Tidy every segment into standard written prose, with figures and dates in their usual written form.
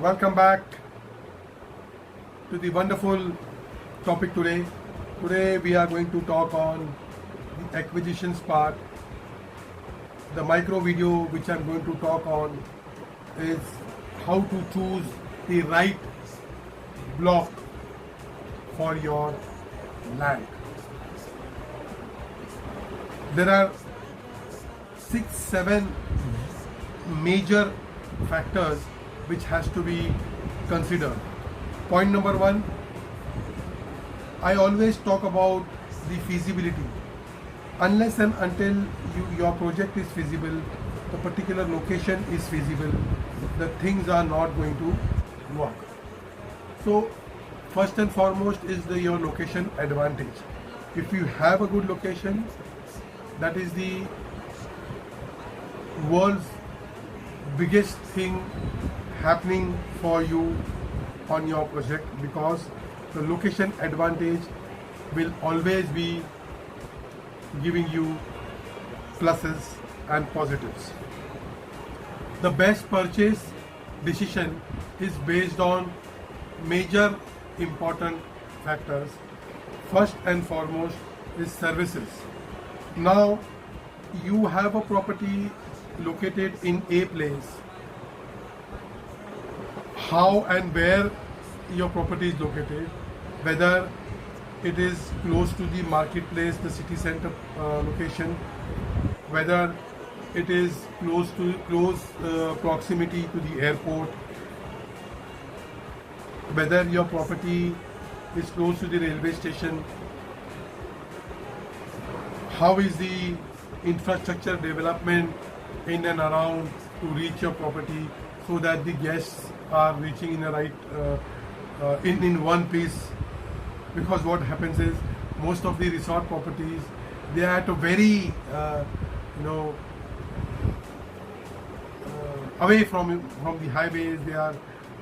Welcome back to the wonderful topic today. Today we are going to talk on the acquisitions part. The micro video which I'm going to talk on is how to choose the right block for your land. There are 6-7 major factors which has to be considered. Point number one, I always talk about the feasibility. Unless and until your project is feasible, the particular location is feasible, the things are not going to work. So first and foremost is your location advantage. If you have a good location, that is the world's biggest thing happening for you on your project, because the location advantage will always be giving you pluses and positives. The best purchase decision is based on major important factors. First and foremost is services. Now you have a property located in a place. How and where your property is located, whether it is close to the marketplace, the city center location, whether it is close proximity to the airport, whether your property is close to the railway station, how is the infrastructure development in and around to reach your property, so that the guests are reaching in the right in one piece. Because what happens is, most of the resort properties, they are at a very away from the highways. They are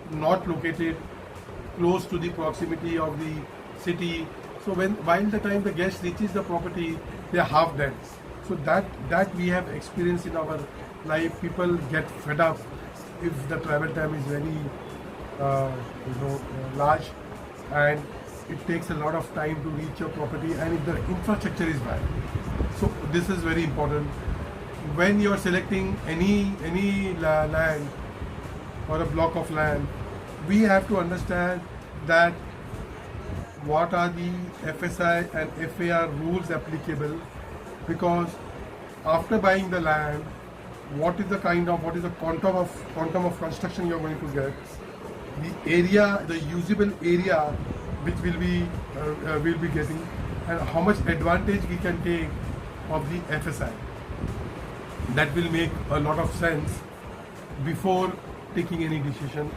not located close to the proximity of the city. So while the time the guest reaches the property, they are half dead. So that we have experienced in our life. People get fed up if the travel time is very large, and it takes a lot of time to reach your property, and if the infrastructure is bad. So this is very important. When you are selecting any land or a block of land, we have to understand that what are the FSI and FAR rules applicable, because after buying the land, what is the quantum of construction you are going to get, the area, the usable area which will be getting, and how much advantage we can take of the FSI. That will make a lot of sense before taking any decision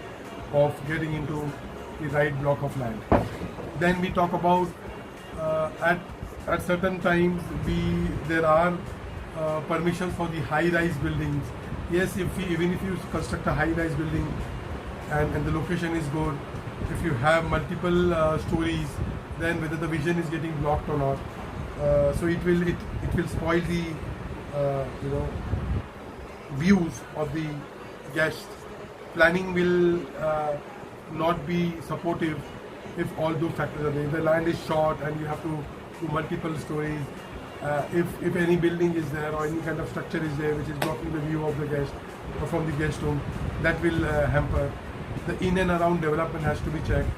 of getting into the right block of land. Then we talk about at certain times there are permissions for the high-rise buildings. Yes, even if you construct a high-rise building and the location is good, if you have multiple stories, then whether the vision is getting blocked or not, so it will spoil the views of the guests. Planning will not be supportive if all those factors are there. If the land is short and you have to do multiple stories, if any building is there or any kind of structure is there which is blocking the view of the guest or from the guest room, that will hamper. The in and around development has to be checked.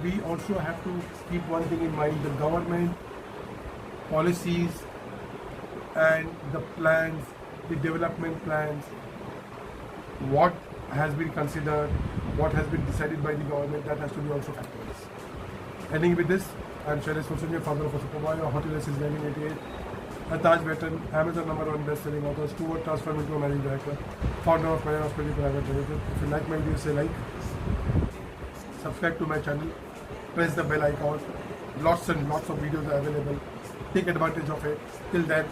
We also have to keep one thing in mind: the government policies and the plans, the development plans, what has been considered, what has been decided by the government, that has to be also factors. Ending with this, I'm Shailesh Fulsunia, founder of Superboy, a hotel since 1988, a Taj veteran, Amazon #1 best-selling author, Stuart transformed into a managing director, founder of Marian Hospitality Private Limited. If you like my videos, say like, subscribe to my channel, press the bell icon. Lots and lots of videos are available. Take advantage of it. Till then,